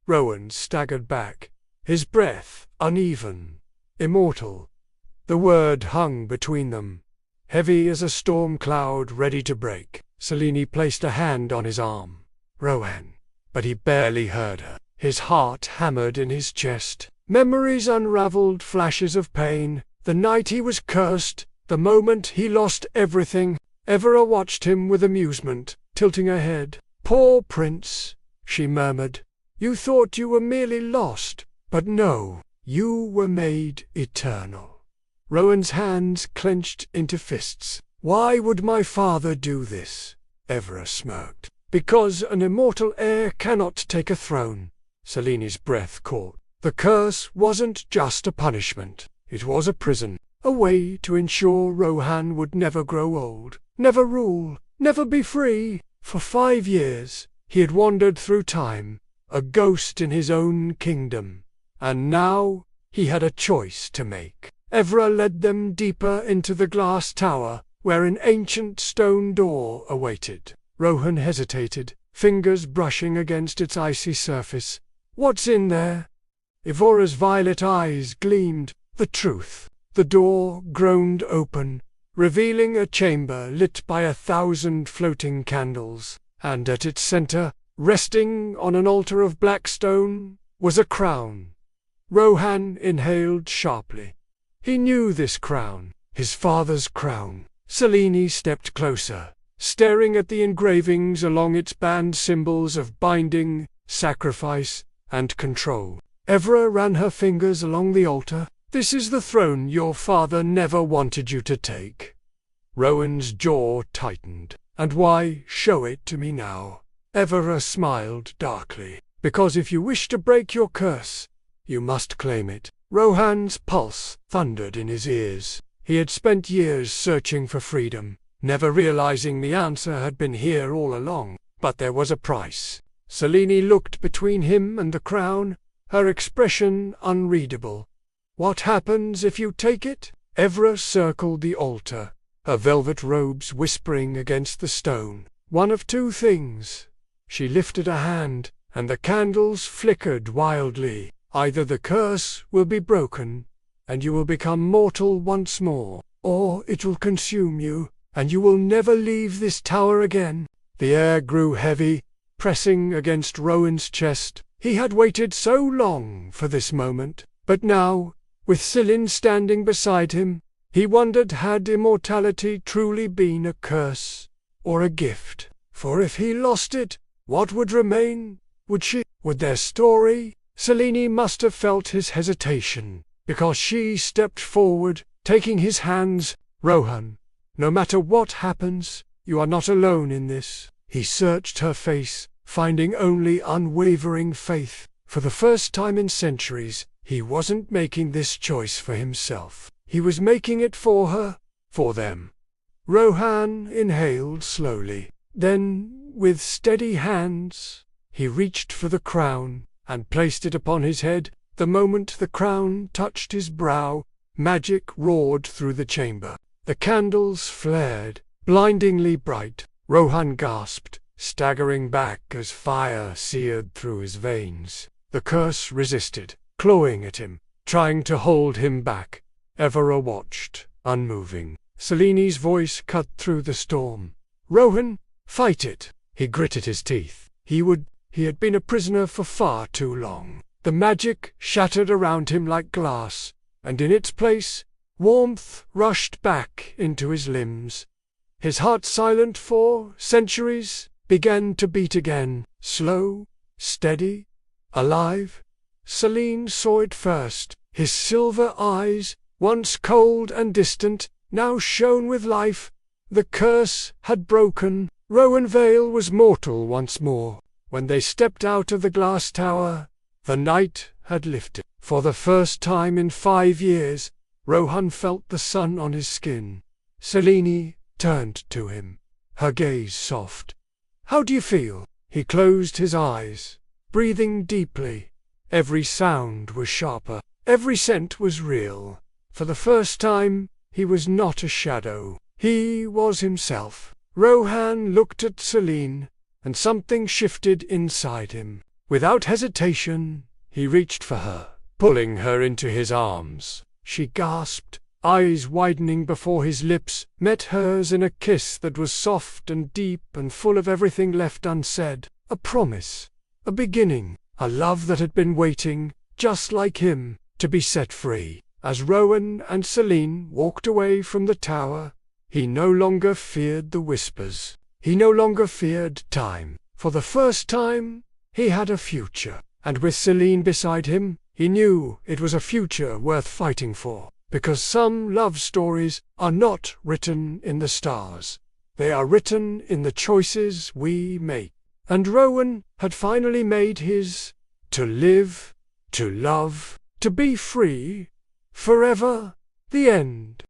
Rowan staggered back, his breath uneven. Immortal. The word hung between them, heavy as a storm cloud ready to break. Selene placed a hand on his arm. Rowan. But he barely heard her. His heart hammered in his chest. Memories unraveled, flashes of pain. The night he was cursed, the moment he lost everything. Evora watched him with amusement, tilting her head. "Poor prince," she murmured. "You thought you were merely lost, but no, you were made eternal." Rowan's hands clenched into fists. "Why would my father do this?" Evora smirked. "Because an immortal heir cannot take a throne." Selene's breath caught. The curse wasn't just a punishment. It was a prison, a way to ensure Rowan would never grow old, never rule, never be free. For 5 years, he had wandered through time, a ghost in his own kingdom. And now, he had a choice to make. Evora led them deeper into the glass tower, where an ancient stone door awaited. Rowan hesitated, fingers brushing against its icy surface. "What's in there?" Evora's violet eyes gleamed. The truth. The door groaned open, revealing a chamber lit by 1,000 floating candles, and at its center, resting on an altar of black stone, was a crown. Rowan inhaled sharply. He knew this crown, his father's crown. Selene stepped closer, staring at the engravings along its band, symbols of binding, sacrifice, and control. Evora ran her fingers along the altar. "This is the throne your father never wanted you to take." Rowan's jaw tightened. "And why show it to me now?" Evora smiled darkly. "Because if you wish to break your curse, you must claim it." Rowan's pulse thundered in his ears. He had spent years searching for freedom, never realizing the answer had been here all along. But there was a price. Selene looked between him and the crown, her expression unreadable. "What happens if you take it?" Evora circled the altar, her velvet robes whispering against the stone. "One of two things." She lifted a hand, and the candles flickered wildly. "Either the curse will be broken, and you will become mortal once more, or it will consume you, and you will never leave this tower again." The air grew heavy, pressing against Rowan's chest. He had waited so long for this moment, but now, with Selene standing beside him, he wondered, had immortality truly been a curse or a gift? For if he lost it, what would remain? Would their story? Selene must have felt his hesitation, because she stepped forward, taking his hands. "Rowan, no matter what happens, you are not alone in this." He searched her face, finding only unwavering faith. For the first time in centuries, he wasn't making this choice for himself. He was making it for her, for them. Rowan inhaled slowly. Then, with steady hands, he reached for the crown and placed it upon his head. The moment the crown touched his brow, magic roared through the chamber. The candles flared, blindingly bright. Rowan gasped, staggering back as fire seared through his veins. The curse resisted, clawing at him, trying to hold him back. Evora watched, unmoving. Selene's voice cut through the storm. "Rowan, fight it!" He gritted his teeth. He had been a prisoner for far too long. The magic shattered around him like glass, and in its place, warmth rushed back into his limbs. His heart, silent for centuries, began to beat again, slow, steady, alive. Selene saw it first. His silver eyes, once cold and distant, now shone with life. The curse had broken. Rowan Vale was mortal once more. When they stepped out of the glass tower, the night had lifted. For the first time in 5 years, Rowan felt the sun on his skin. Selene turned to him, her gaze soft. "How do you feel?" He closed his eyes, breathing deeply. Every sound was sharper, every scent was real. For the first time, he was not a shadow. He was himself. Rowan looked at Selene, and something shifted inside him. Without hesitation, he reached for her, pulling her into his arms. She gasped, eyes widening before his lips met hers in a kiss that was soft and deep and full of everything left unsaid. A promise, a beginning, a love that had been waiting, just like him, to be set free. As Rowan and Selene walked away from the tower, he no longer feared the whispers. He no longer feared time. For the first time, he had a future. And with Selene beside him, he knew it was a future worth fighting for. Because some love stories are not written in the stars. They are written in the choices we make. And Rowan had finally made his: to live, to love, to be free, forever. The end.